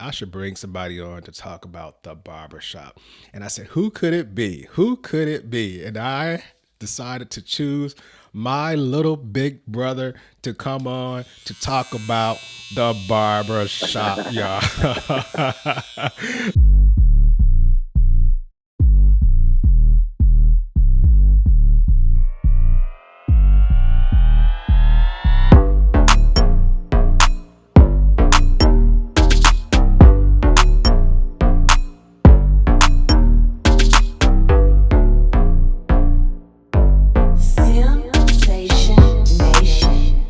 I should bring somebody on to talk about the barbershop. And I said, who could it be? Who could it be? And I decided to choose my little big brother to come on to talk about the barbershop, y'all. Simsation Nation.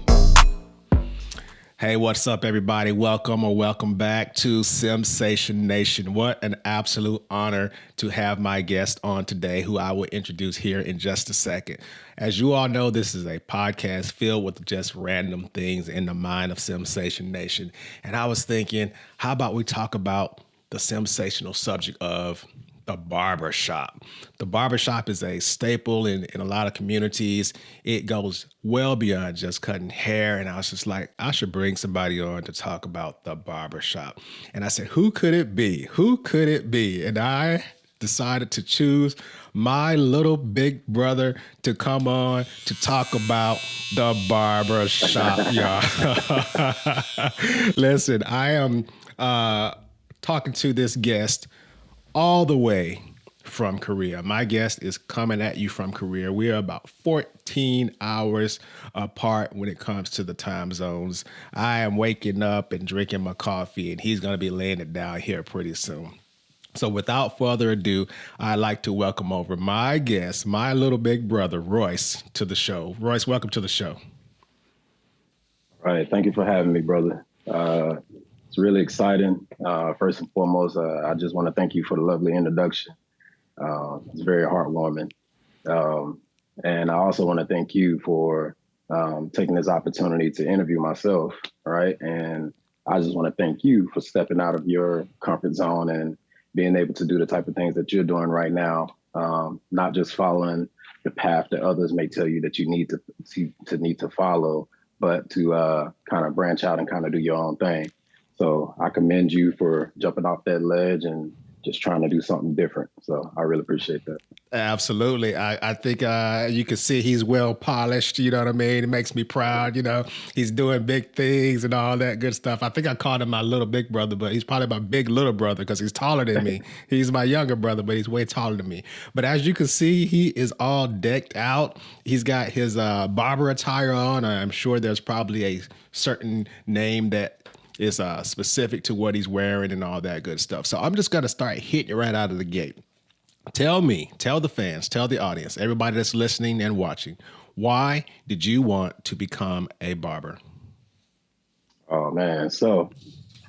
Hey, what's up, everybody? Welcome or welcome back to Simsation Nation. What an absolute honor to have my guest on today, who I will introduce here in just a second. As you all know, this is a podcast filled with just random things in the mind of Simsation Nation. And I was thinking, how about we talk about the sensational subject of the barbershop. The barbershop is a staple in a lot of communities. It goes well beyond just cutting hair. And I was just like, I should bring somebody on to talk about the barbershop. And I said, who could it be? Who could it be? And I decided to choose my little big brother to come on to talk about the barbershop, y'all. Listen, I am talking to this guest all the way from Korea. My guest is coming at you from Korea. We are about 14 hours apart when it comes to the time zones. I am waking up and drinking my coffee, and he's going to be laying it down here pretty soon. So without further ado, I'd like to welcome over my guest, my little big brother, Royce, to the show. Royce, welcome to the show. All right. Thank you for having me, brother. It's really exciting. First and foremost, I just want to thank you for the lovely introduction. It's very heartwarming. And I also want to thank you for taking this opportunity to interview myself, right? And I just want to thank you for stepping out of your comfort zone and being able to do the type of things that you're doing right now, not just following the path that others may tell you that you need to follow, but to kind of branch out and kind of do your own thing. So I commend you for jumping off that ledge and just trying to do something different. So I really appreciate that. Absolutely. I think you can see he's well polished. You know what I mean? It makes me proud. You know, he's doing big things and all that good stuff. I think I called him my little big brother, but he's probably my big little brother because he's taller than me. He's my younger brother, but he's way taller than me. But as you can see, he is all decked out. He's got his barber attire on. I'm sure there's probably a certain name that is specific to what he's wearing and all that good stuff. So I'm just going to start hitting it right out of the gate. Tell the fans, tell the audience, everybody that's listening and watching, why did you want to become a barber? Oh, man. So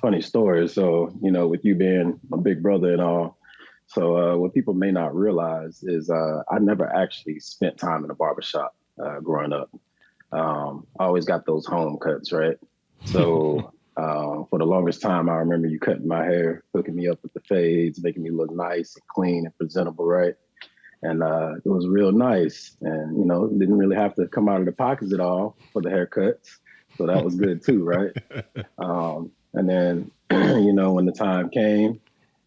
funny story. So, with you being my big brother and all, so what people may not realize is I never actually spent time in a barbershop growing up. I always got those home cuts, right? So for the longest time, I remember you cutting my hair, hooking me up with the fades, making me look nice and clean and presentable, right? And it was real nice. And, didn't really have to come out of the pockets at all for the haircuts. So that was good too, right? And then, when the time came,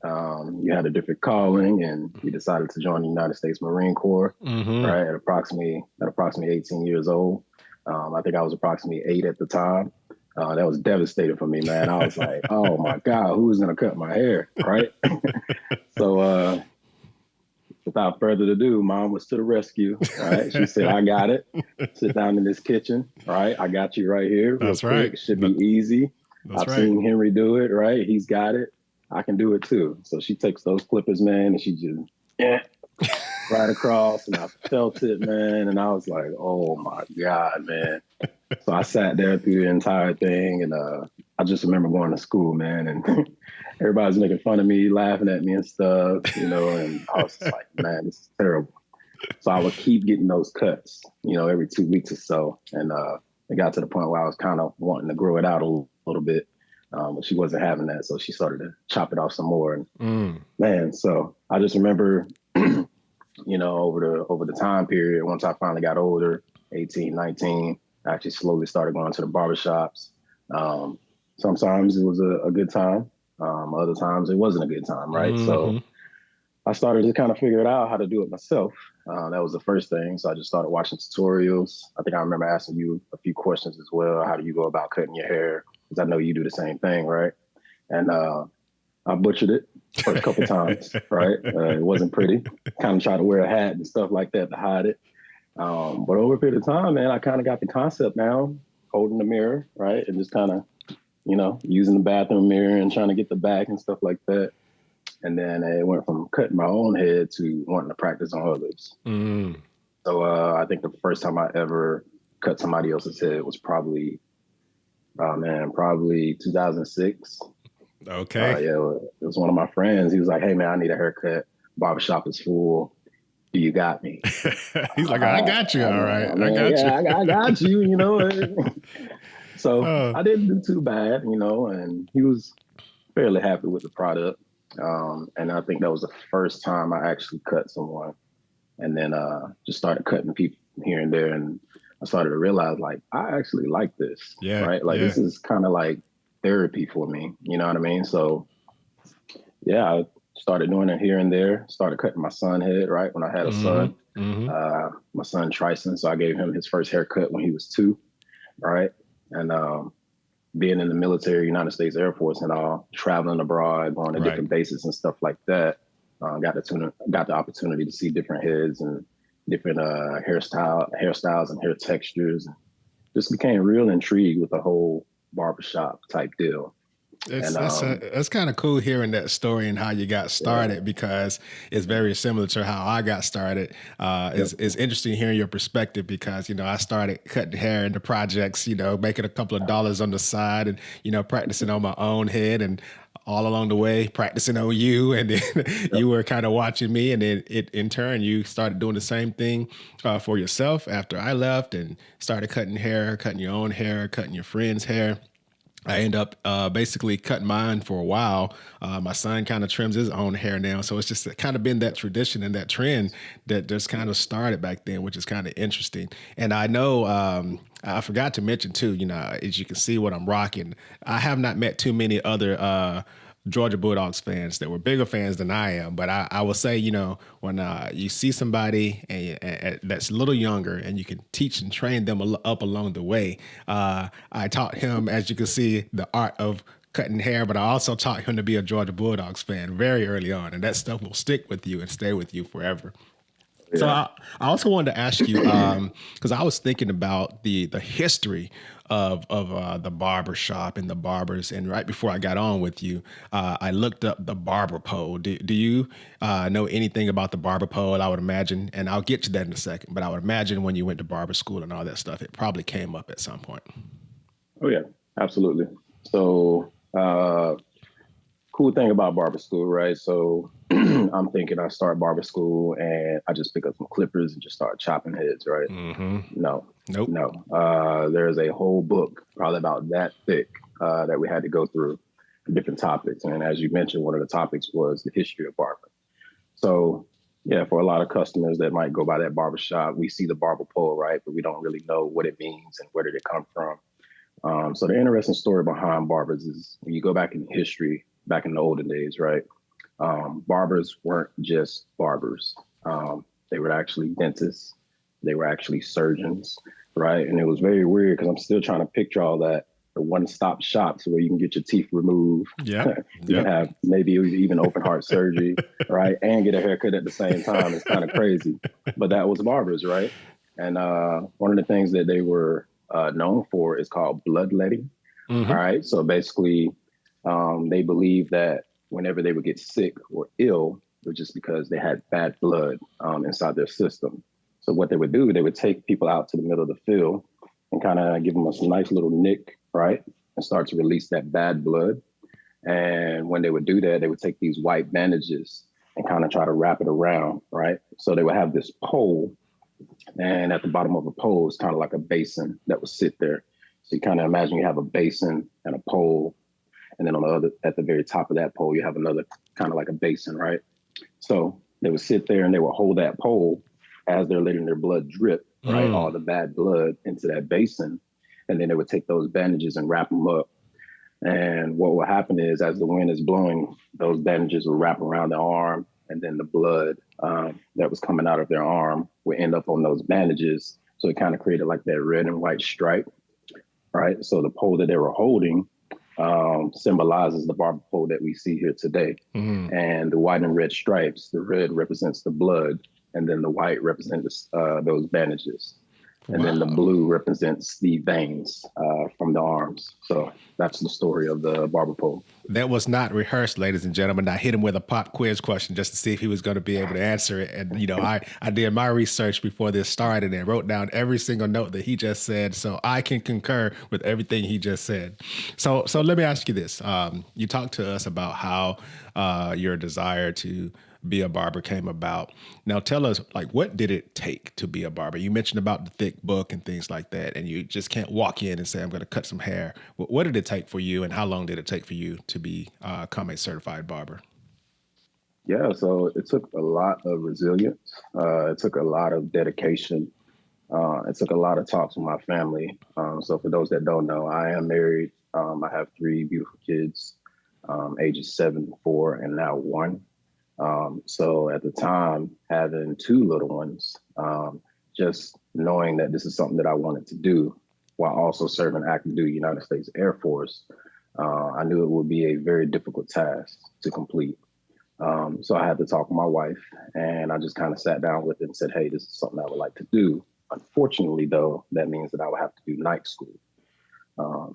you had a different calling and you decided to join the United States Marine Corps, right? At approximately 18 years old. I think I was approximately 8 at the time. That was devastating for me, man. I was like, oh my God, who's going to cut my hair, right? So without further ado, Mom was to the rescue, right? She said, I got it. Sit down in this kitchen, right? I got you right here. That's quick. right. Should be easy. I've right. seen Henry do it, right? He's got it. I can do it too. So she takes those clippers, man, and she just right across, and I felt it, man. And I was like, oh my God, man. So I sat there through the entire thing, and I just remember going to school, man, and everybody's making fun of me, laughing at me and stuff, and I was just like, man, this is terrible. So I would keep getting those cuts, every 2 weeks or so, and it got to the point where I was kind of wanting to grow it out a little bit, but she wasn't having that, so she started to chop it off some more. And man, so I just remember, over the time period, once I finally got older, 18, 19. I actually slowly started going to the barbershops. Sometimes it was a good time. Other times it wasn't a good time, right? Mm-hmm. So I started to kind of figure it out how to do it myself. That was the first thing. So I just started watching tutorials. I think I remember asking you a few questions as well. How do you go about cutting your hair? Because I know you do the same thing, right? And I butchered it first couple times, right? It wasn't pretty. Kind of tried to wear a hat and stuff like that to hide it. But over a period of time, man, I kind of got the concept now, holding the mirror, right? And just kind of, using the bathroom mirror and trying to get the back and stuff like that. And then it went from cutting my own head to wanting to practice on others. Mm. So I think the first time I ever cut somebody else's head was probably, probably 2006. Okay. Yeah, it was one of my friends. He was like, "Hey man, I need a haircut. Barbershop is full. Do you got me?" He's like, I got you. All right. I Man, got you. yeah, I got you, So Oh, I didn't do too bad, and he was fairly happy with the product. And I think that was the first time I actually cut someone. And then just started cutting people here and there. And I started to realize, like, I actually like this, yeah. right? Like, Yeah. this is kind of like therapy for me. You know what I mean? So, yeah, I started doing it here and there. Started cutting my son head, right? When I had a son, Mm-hmm. Mm-hmm. my son Tryson. So I gave him his first haircut when he was 2, right? And being in the military, United States Air Force and all, traveling abroad, going to Right. different bases and stuff like that, got the opportunity to see different heads and different hairstyles and hair textures. Just became real intrigued with the whole barbershop type deal. It's And that's kind of cool hearing that story and how you got started because it's very similar to how I got started. It's interesting hearing your perspective because I started cutting hair in the projects, making a couple of dollars on the side and practicing on my own head and all along the way practicing on you, and then you were kind of watching me, and then in turn you started doing the same thing for yourself after I left and started cutting hair, cutting your own hair, cutting your friend's hair. I end up basically cutting mine for a while. My son kind of trims his own hair now. So it's just kind of been that tradition and that trend that just kind of started back then, which is kind of interesting. And I know I forgot to mention too, as you can see what I'm rocking, I have not met too many other Georgia Bulldogs fans that were bigger fans than I am. But I will say, when you see somebody that's a little younger and you can teach and train them up along the way, I taught him, as you can see, the art of cutting hair, but I also taught him to be a Georgia Bulldogs fan very early on. And that stuff will stick with you and stay with you forever. So yeah, I also wanted to ask you because I was thinking about the history of the barber shop and the barbers, and right before I got on with you, I looked up the barber pole. Do you know anything about the barber pole? I would imagine, and I'll get to that in a second. But I would imagine when you went to barber school and all that stuff, it probably came up at some point. oh yeah, absolutely. So cool thing about barber school, right? So I'm thinking I start barber school and I just pick up some clippers and just start chopping heads, right? Mm-hmm. No, Nope. no. There's a whole book, probably about that thick, that we had to go through different topics. And as you mentioned, one of the topics was the history of barbering. So, yeah, for a lot of customers that might go by that barbershop, we see the barber pole, right? But we don't really know what it means and where did it come from. So the interesting story behind barbers is when you go back in history, back in the olden days, right? Barbers weren't just barbers. They were actually dentists. They were actually surgeons, right? And it was very weird because I'm still trying to picture all that. The one-stop shops where you can get your teeth removed. Yeah. You can have maybe even open heart surgery, right? And get a haircut at the same time. It's kind of crazy. But that was barbers, right? And one of the things that they were known for is called bloodletting. Mm-hmm. All right. So basically, they believed that whenever they would get sick or ill, it was just because they had bad blood inside their system. So what they would do, they would take people out to the middle of the field and kind of give them a nice little nick, right? And start to release that bad blood. And when they would do that, they would take these white bandages and kind of try to wrap it around, right? So they would have this pole, and at the bottom of a pole is kind of like a basin that would sit there. So you kind of imagine you have a basin and a pole, and then at the very top of that pole, you have another kind of like a basin, right? So they would sit there and they would hold that pole as they're letting their blood drip, right? All the bad blood into that basin. And then they would take those bandages and wrap them up. And what will happen is, as the wind is blowing, those bandages will wrap around the arm, and then the blood that was coming out of their arm would end up on those bandages. So it kind of created like that red and white stripe, right? So the pole that they were holding symbolizes the barber pole that we see here today. And the white and red stripes, the red represents the blood, and then the white represents those bandages. And then the blue represents the veins from the arms. So that's the story of the barber pole. That was not rehearsed, ladies and gentlemen. I hit him with a pop quiz question just to see if he was going to be able to answer it. And, I did my research before this started and wrote down every single note that he just said. So I can concur with everything he just said. So let me ask you this. You talked to us about how your desire to be a barber came about. Now tell us, like, what did it take to be a barber? You mentioned about the thick book and things like that, and you just can't walk in and say, I'm going to cut some hair. What did it take for you, and how long did it take for you to become a certified barber? Yeah, so it took a lot of resilience. It took a lot of dedication. It took a lot of talks with my family. So for those that don't know, I am married. I have three beautiful kids, ages 7, 4, and now 1. So at the time, having 2 little ones, just knowing that this is something that I wanted to do while also serving active duty United States Air Force, I knew it would be a very difficult task to complete. So I had to talk with my wife, and I just kind of sat down with it and said, hey, this is something I would like to do. Unfortunately, though, that means that I would have to do night school.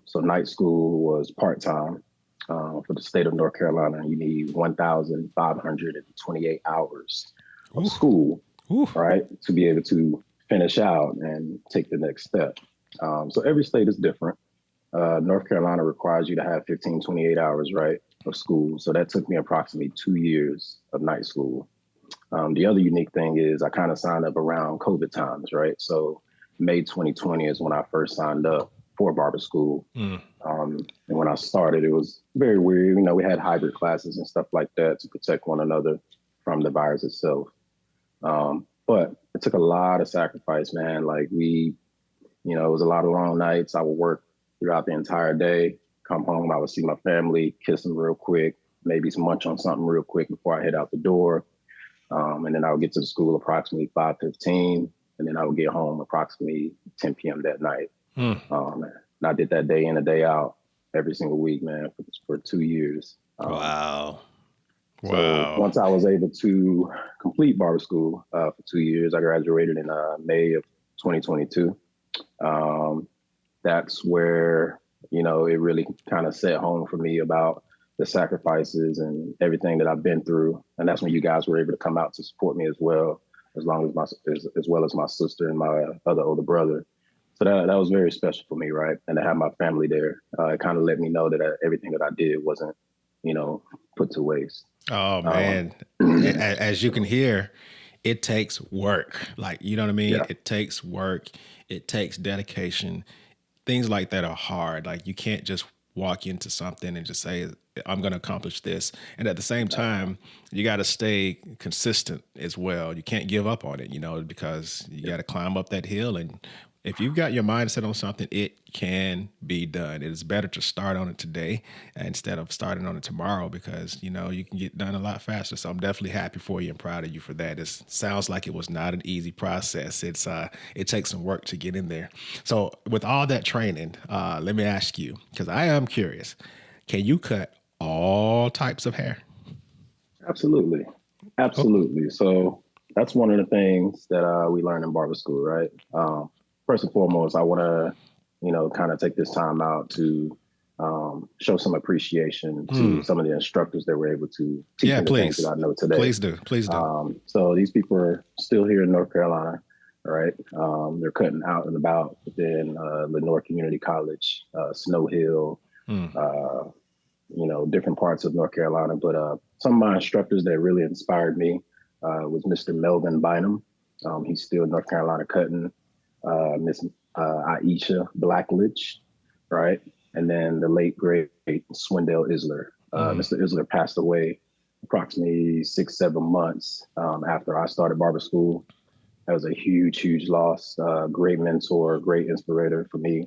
So night school was part-time. For the state of North Carolina, you need 1,528 hours of school, right, to be able to finish out and take the next step. So every state is different. North Carolina requires you to have 1,528 hours, right, of school. So that took me approximately 2 years of night school. The other unique thing is I kind of signed up around COVID times, right? So May 2020 is when I first signed up for barber school. And when I started, it was very weird. We had hybrid classes and stuff like that to protect one another from the virus itself. But it took a lot of sacrifice, man. Like it was a lot of long nights. I would work throughout the entire day, come home, I would see my family, kiss them real quick, maybe munch on something real quick before I head out the door. And then I would get to the school approximately 5:15, and then I would get home approximately 10 p.m. that night. And I did that day in and day out every single week, man, for 2 years. Wow. So once I was able to complete barber school for 2 years, I graduated in May of 2022. That's where, it really kind of set home for me about the sacrifices and everything that I've been through. And that's when you guys were able to come out to support me as well, as well as my sister and my other older brother. So that was very special for me, right? And to have my family there, it kind of let me know that everything that I did wasn't, put to waste. Oh, man. As you can hear, it takes work. Like, you know what I mean? Yeah. It takes work. It takes dedication. Things like that are hard. Like, you can't just walk into something and just say, I'm going to accomplish this. And at the same time, you got to stay consistent as well. You can't give up on it, because you got to climb up that hill. And if you've got your mindset on something, it can be done. It is better to start on it today instead of starting on it tomorrow, because, you can get done a lot faster. So I'm definitely happy for you and proud of you for that. It sounds like it was not an easy process. It takes some work to get in there. So with all that training, let me ask you, because I am curious, can you cut all types of hair? Absolutely. Absolutely. So that's one of the things that we learn in barber school, right? First and foremost, I want to, kind of take this time out to show some appreciation to some of the instructors that were able to teach me the things that I know today. Please do. So these people are still here in North Carolina, right? They're cutting out and about within Lenore Community College, Snow Hill, different parts of North Carolina. But some of my instructors that really inspired me was Mr. Melvin Bynum. He's still in North Carolina cutting. Miss Aisha Blackledge, right? And then the late great Swindell Isler. Mr. Isler passed away approximately 6-7 months after I started barber school. That was a huge, huge loss. Great mentor, great inspirator for me.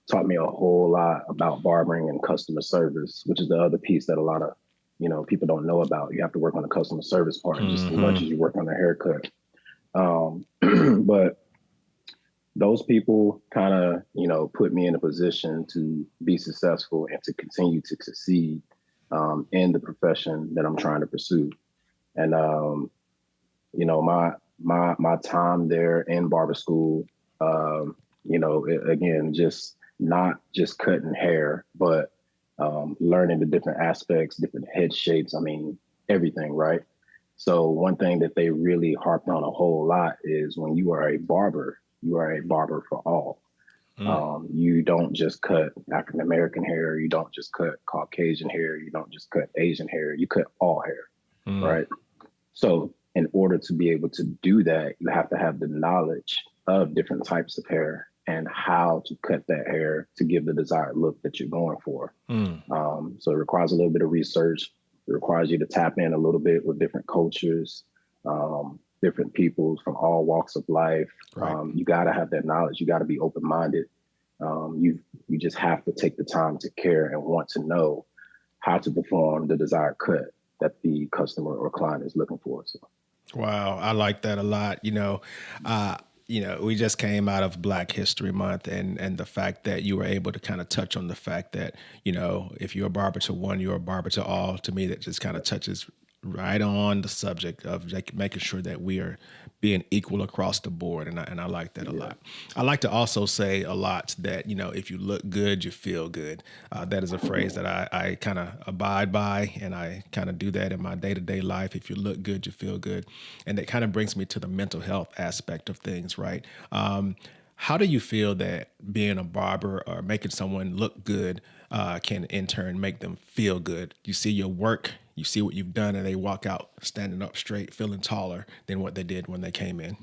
taught me a whole lot about barbering and customer service, which is the other piece that a lot of people don't know about. You have to work on the customer service part just as much Mm-hmm. as you work on the haircut. Um, but those people kind of put me in a position to be successful and to continue to succeed in the profession that I'm trying to pursue. And my time there in barber school, again, just not just cutting hair, but learning the different aspects, different head shapes. I mean, everything, right? So one thing that they really harped on a whole lot is when you are a barber, you are a barber for all. Mm. You don't just cut African American hair. You don't just cut Caucasian hair. You don't just cut Asian hair. You cut all hair, Mm. right? So in order to be able to do that, you have to have the knowledge of different types of hair and how to cut that hair to give the desired look that you're going for. Mm. So it requires a little bit of research. It requires you to tap in a little bit with different cultures, different people from all walks of life. Right. You got to have that knowledge. You got to be open-minded. You just have to take the time to care and want to know how to perform the desired cut that the customer or client is looking for. So. Wow, I like that a lot. We just came out of Black History Month, and the fact that you were able to kind of touch on the fact that if you're a barber to one, you're a barber to all. To me, that just kind of touches right on the subject of like making sure that we are being equal across the board, and I like that a lot. I like to also say a lot that if you look good, you feel good. That is a phrase that I kind of abide by, and I kind of do that in my day to day life. If you look good, you feel good, and that kind of brings me to the mental health aspect of things, right? How do you feel that being a barber or making someone look good can in turn make them feel good? You see your work, you see what you've done, and they walk out standing up straight, feeling taller than what they did when they came in.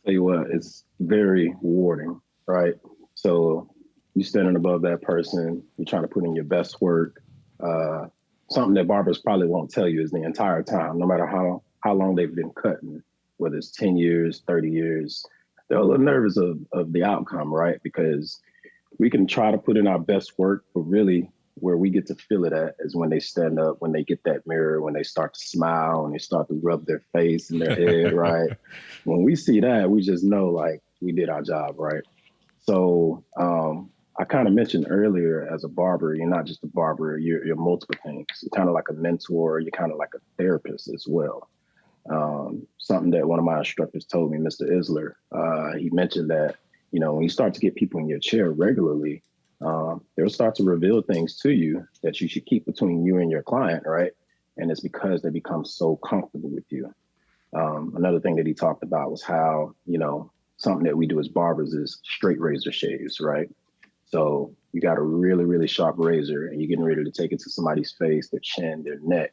Tell you what, it's very rewarding, right? So you standing above that person, you're trying to put in your best work. Something that barbers probably won't tell you is the entire time, no matter how long they've been cutting, whether it's 10 years, 30 years, they're a little nervous of the outcome, right? Because we can try to put in our best work, but really where we get to feel it at is when they stand up, when they get that mirror, when they start to smile, and they start to rub their face and their head, right? When we see that, we just know like we did our job, right? So I kind of mentioned earlier, as a barber, you're not just a barber, you're multiple things. You're kind of like a mentor, you're kind of like a therapist as well. Something that one of my instructors told me, Mr. Isler, he mentioned that, when you start to get people in your chair regularly, they'll start to reveal things to you that you should keep between you and your client, right? And it's because they become so comfortable with you. Another thing that he talked about was how, something that we do as barbers is straight razor shaves, right? So you got a really, really sharp razor and you're getting ready to take it to somebody's face, their chin, their neck,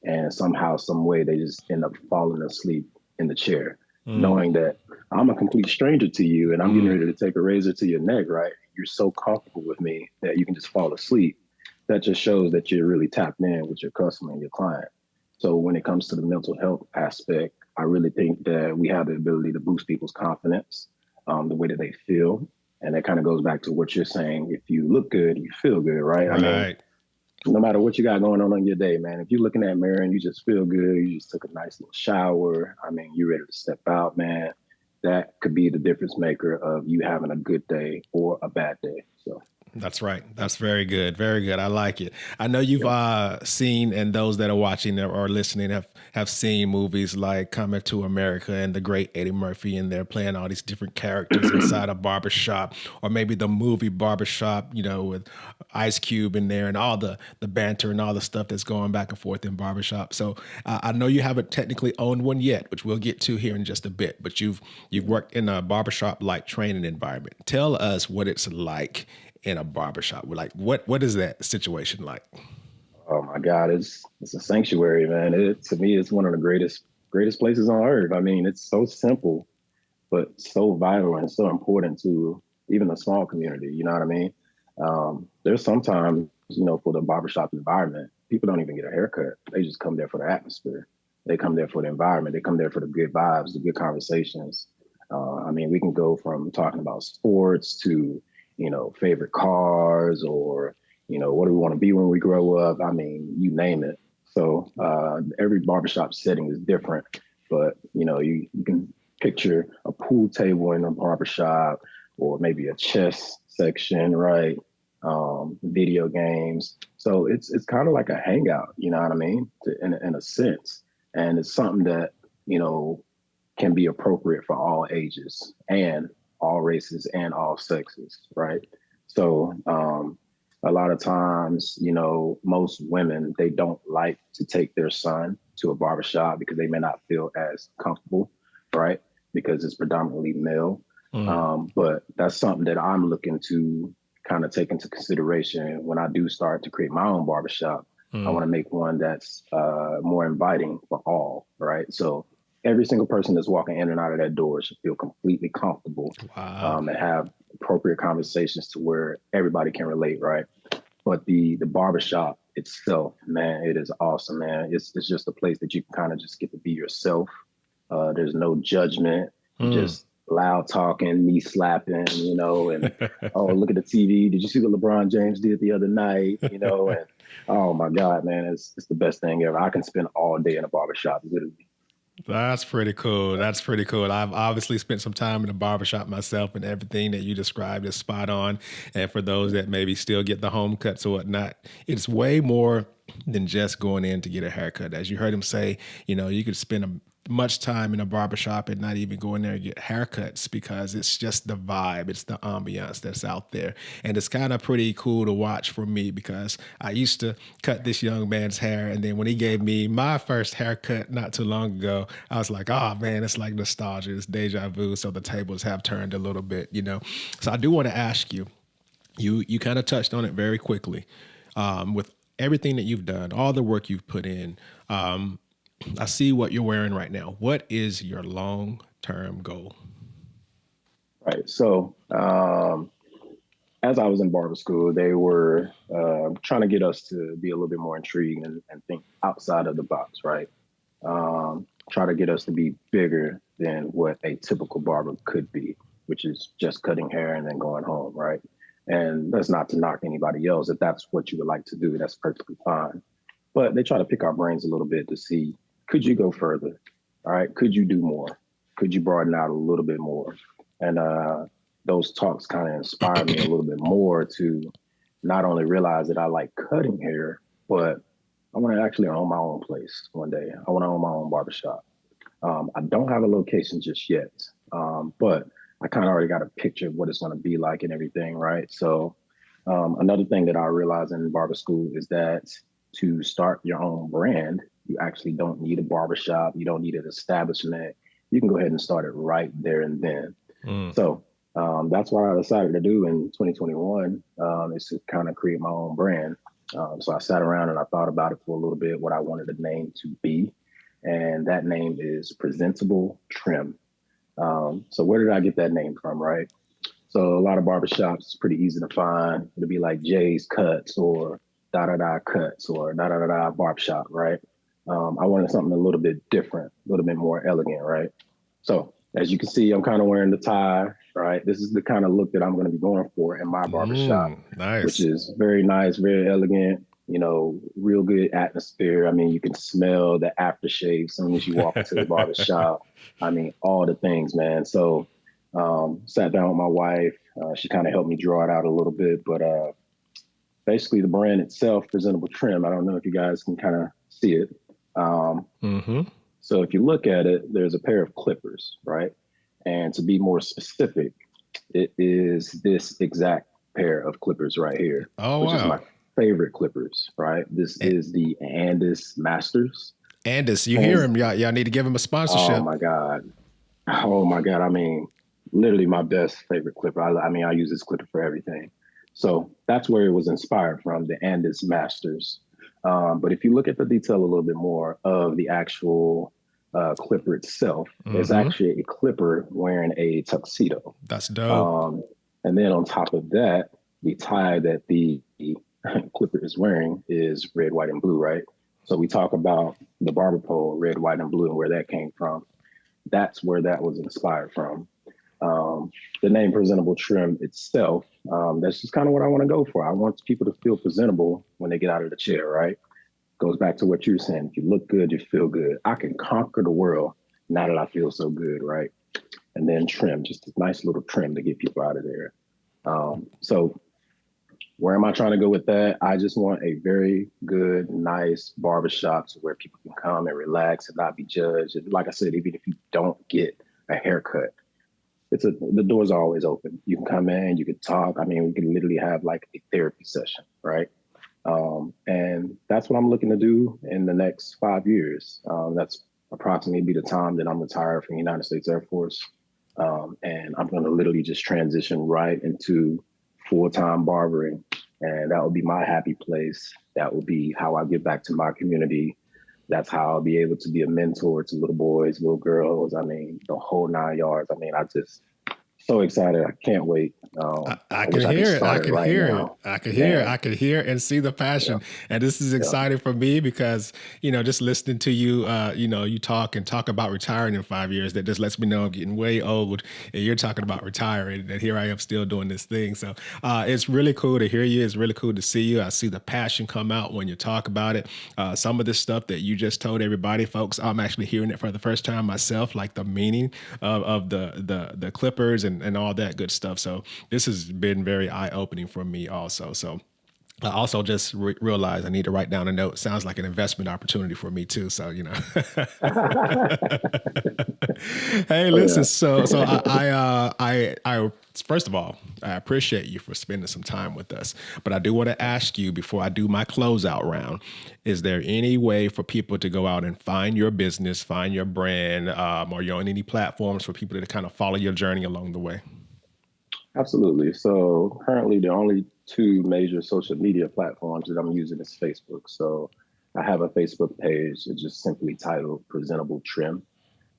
and somehow, some way, they just end up falling asleep in the chair, knowing that I'm a complete stranger to you and I'm getting ready to take a razor to your neck, right? You're so comfortable with me that you can just fall asleep. That just shows that you're really tapped in with your customer and your client. So when it comes to the mental health aspect, I really think that we have the ability to boost people's confidence, the way that they feel. And that kind of goes back to what you're saying. If you look good, you feel good, right? I mean, Right. no matter what you got going on your day, man, if you look in that mirror and you just feel good, you just took a nice little shower, I mean, you're ready to step out, man, that could be the difference maker of you having a good day or a bad day. So. That's right. That's very good. Very good. I like it. I know you've seen, and those that are watching or listening have seen movies like Coming to America and the great Eddie Murphy, and they're playing all these different characters inside a barbershop, or maybe the movie Barbershop, with Ice Cube in there and all the banter and all the stuff that's going back and forth in barbershop. So I know you haven't technically owned one yet, which we'll get to here in just a bit, but you've worked in a barbershop like training environment. Tell us what it's like in a barbershop. We're like, what is that situation like? Oh my God, it's a sanctuary, man. To me, it's one of the greatest places on earth. I mean, it's so simple, but so vital and so important to even a small community. You know what I mean? There's sometimes, for the barbershop environment, people don't even get a haircut. They just come there for the atmosphere. They come there for the environment. They come there for the good vibes, the good conversations. I mean, we can go from talking about sports to favorite cars or, what do we want to be when we grow up? I mean, you name it. So every barbershop setting is different, but you can picture a pool table in a barbershop or maybe a chess section, right? Video games. So it's kind of like a hangout, you know what I mean? In a sense. And it's something that, can be appropriate for all ages and all races and all sexes, right? So a lot of times, most women, they don't like to take their son to a barbershop because they may not feel as comfortable, right? Because it's predominantly male. But that's something that I'm looking to kind of take into consideration when I do start to create my own barbershop. I want to make one that's more inviting for all, right? So every single person that's walking in and out of that door should feel completely comfortable. Wow. And have appropriate conversations to where everybody can relate, right? But the barbershop itself, man, it is awesome, man. It's just a place that you can kind of just get to be yourself. There's no judgment, just loud talking, knee slapping, and oh, look at the TV. Did you see what LeBron James did the other night? And oh my God, man, it's the best thing ever. I can spend all day in a barbershop, literally. That's pretty cool. That's pretty cool. I've obviously spent some time in a barbershop myself, and everything that you described is spot on. And for those that maybe still get the home cuts or whatnot, it's way more than just going in to get a haircut. As you heard him say, you could spend much time in a barbershop and not even go in there and get haircuts because it's just the vibe, it's the ambiance that's out there. And it's kind of pretty cool to watch for me because I used to cut this young man's hair. And then when he gave me my first haircut not too long ago, I was like, oh man, it's like nostalgia, it's deja vu. So the tables have turned a little bit, So I do want to ask you, you kind of touched on it very quickly. With everything that you've done, all the work you've put in, I see what you're wearing right now. What is your long-term goal? Right. So as I was in barber school, they were trying to get us to be a little bit more intrigued and think outside of the box, right? Try to get us to be bigger than what a typical barber could be, which is just cutting hair and then going home, right? And that's not to knock anybody else. If that's what you would like to do, that's perfectly fine. But they try to pick our brains a little bit to see, could you go further? All right. Could you do more? Could you broaden out a little bit more? And those talks kind of inspired me a little bit more to not only realize that I like cutting hair, but I want to actually own my own place one day. I want to own my own barbershop. I don't have a location just yet, but I kind of already got a picture of what it's going to be like and everything, right? So another thing that I realized in barber school is that to start your own brand, you actually don't need a barbershop. You don't need an establishment. You can go ahead and start it right there and then. So that's what I decided to do in 2021 is to kind of create my own brand. So I sat around and I thought about it for a little bit, what I wanted the name to be. And that name is Presentable Trim. So where did I get that name from, right? So a lot of barbershops, it's pretty easy to find. It'll be like Jay's Cuts or da-da-da Cuts or da-da-da-da Barbershop, right? I wanted something a little bit different, a little bit more elegant, right? So as you can see, I'm kind of wearing the tie, right? This is the kind of look that I'm going to be going for in my barbershop, Nice. which is very nice, very elegant, real good atmosphere. I mean, you can smell the aftershave as soon as you walk into the barbershop. I mean, all the things, man. So sat down with my wife. She kind of helped me draw it out a little bit, but basically the brand itself, Presentable Trim, I don't know if you guys can kind of see it. So if you look at it, there's a pair of clippers, right? And to be more specific, it is this exact pair of clippers right here, which is my favorite clippers, right? This is the Andis Masters. Andis, you hear him? Y'all need to give him a sponsorship. Oh my God. I mean, literally my best favorite clipper. I mean, I use this clipper for everything. So that's where it was inspired from, the Andis Masters. But if you look at the detail a little bit more of the actual clipper itself, it's actually a clipper wearing a tuxedo. That's dope. And then on top of that, the tie that the clipper is wearing is red, white, and blue, right? So we talk about the barber pole, red, white, and blue, and where that came from. That's where that was inspired from. The name Presentable Trim itself, that's just kind of what I want to go for. I want people to feel presentable when they get out of the chair, right? Goes back to what you were saying. If you look good, you feel good. I can conquer the world now that I feel so good, right? And then trim, just a nice little trim to get people out of there. So where am I trying to go with that? I just want a very good, nice barbershop to where people can come and relax and not be judged. And like I said, even if you don't get a haircut, the doors are always open. You can come in, you can talk. I mean, we can literally have like a therapy session, right? And that's what I'm looking to do in the next 5 years. That's approximately be the time that I'm retired from the United States Air Force. And I'm going to literally just transition right into full-time barbering. And that will be my happy place. That will be how I give back to my community. That's how I'll be able to be a mentor to little boys, little girls. I mean, the whole 9 yards. I mean, I just so excited. I can't wait. I I can wish I could hear it. I start it can right hear it. now. I can hear it. Man, I can hear and see the yeah, passion. And this is yeah. exciting for me because, just listening to you, you talk about retiring in 5 years, that just lets me know I'm getting way old and you're talking about retiring and here I am still doing this thing. So it's really cool to hear you. It's really cool to see you. I see the passion come out when you talk about it. Some of this stuff that you just told everybody, folks, I'm actually hearing it for the first time myself, like the meaning of the clippers and all that good stuff. So this has been very eye-opening for me also. So I also just realized I need to write down a note. Sounds like an investment opportunity for me too. So, hey, Oh listen. yeah. So I first of all, I appreciate you for spending some time with us. But I do want to ask you before I do my closeout round: is there any way for people to go out and find your business, find your brand, or you're on any platforms for people to kind of follow your journey along the way? Absolutely. So currently, the only two major social media platforms that I'm using is Facebook. So I have a Facebook page that's just simply titled Presentable Trim.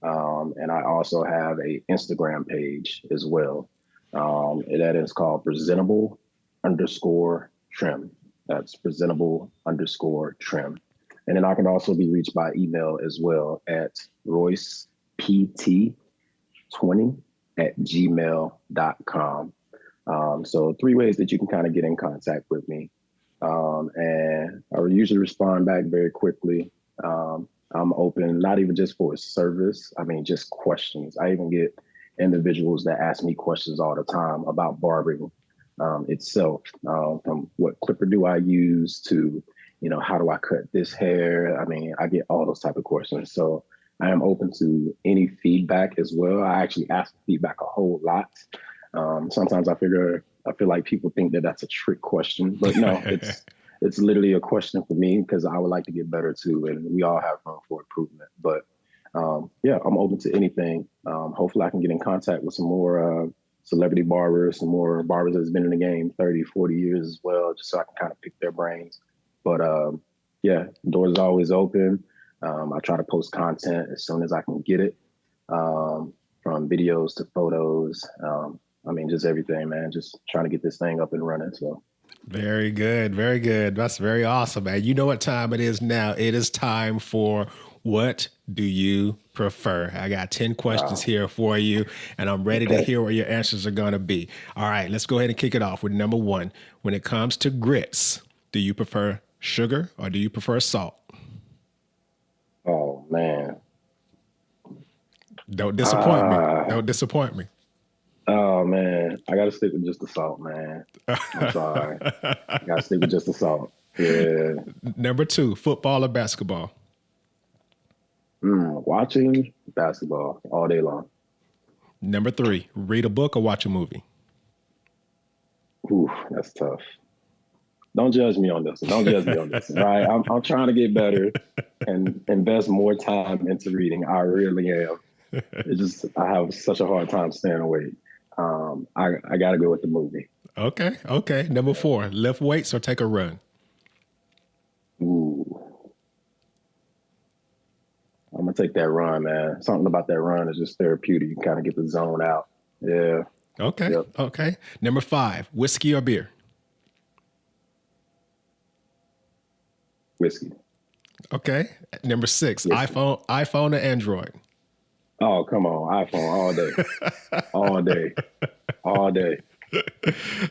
And I also have a Instagram page as well. And that is called presentable underscore trim. That's presentable underscore trim. And then I can also be reached by email as well at roycept20 at gmail.com. So three ways that you can kind of get in contact with me. And I will usually respond back very quickly. I'm open, not even just for service. I mean, just questions. I even get individuals that ask me questions all the time about barbering itself, from what clipper do I use to, how do I cut this hair? I mean, I get all those type of questions. So I am open to any feedback as well. I actually ask for feedback a whole lot. Sometimes I feel like people think that that's a trick question, but no, it's literally a question for me because I would like to get better too, and we all have room for improvement. But yeah, I'm open to anything. Hopefully, I can get in contact with some more celebrity barbers, some more barbers that's been in the game 30, 40 years as well, just so I can kind of pick their brains. But yeah, doors are always open. I try to post content as soon as I can get it, from videos to photos. I mean, just everything, man. Just trying to get this thing up and running. So, Very good. Very good. That's very awesome, man. You know what time it is now. It is time for what do you prefer? I got 10 questions here for you, and I'm ready to okay. hear what your answers are going to be. All right, let's go ahead and kick it off with number one. When it comes to grits, do you prefer sugar or do you prefer salt? Oh man. Don't disappoint me. Ah. Don't disappoint me. Oh man. I gotta stick with just the salt, man. I'm sorry. I gotta stick with just the salt. Yeah. Number two, football or basketball? Watching basketball all day long. Number three, read a book or watch a movie? Ooh, that's tough. Don't judge me on this one. Don't judge me on this one. Right? I'm trying to get better and invest more time into reading. I really am. It's just I have such a hard time staying awake. I got to go with the movie. Okay. Okay. Number four, lift weights or take a run? Ooh, I'm gonna take that run, man. Something about that run is just therapeutic. You kind of get the zone out. Yeah. Okay. Yep. Okay. Number five, whiskey or beer? Whiskey. Okay. Number six, Whiskey. iPhone or Android? Oh, come on, iPhone all day, all day, all day.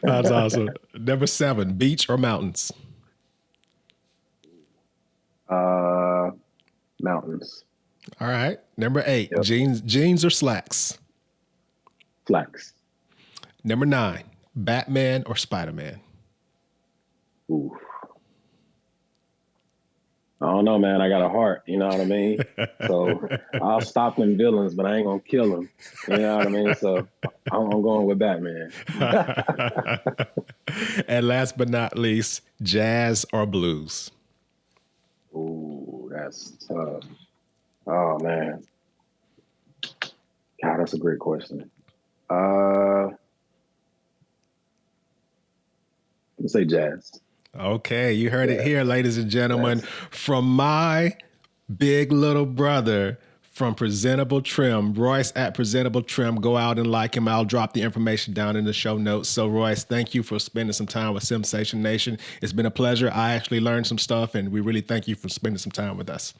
That's awesome. Number 7, beach or mountains? uh, Mountains. All right. Number 8, Yep. jeans or slacks? Flax. Number 9, Batman or Spider-Man? Ooh. I don't know, man. I got a heart. You know what I mean? So I'll stop them villains, but I ain't gonna kill them. You know what I mean? So I'm going with Batman. And last but not least, jazz or blues? Ooh, that's tough. Oh man, God, that's a great question. Let's say jazz. Okay, you heard it Yeah, here, ladies and gentlemen, jazz. from my big little brother from Presentable Trim, Royce at Presentable Trim. Go out and like him. I'll drop the information down in the show notes. So, Royce, thank you for spending some time with Simsation Nation. It's been a pleasure. I actually learned some stuff, and we really thank you for spending some time with us.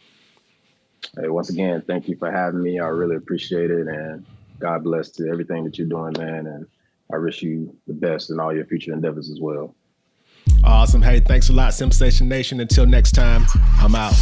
Hey, once again, thank you for having me. I really appreciate it, and God bless to everything that you're doing, man. And I wish you the best in all your future endeavors as well. Awesome. Hey, thanks a lot, Simsation Nation. Until next time, I'm out.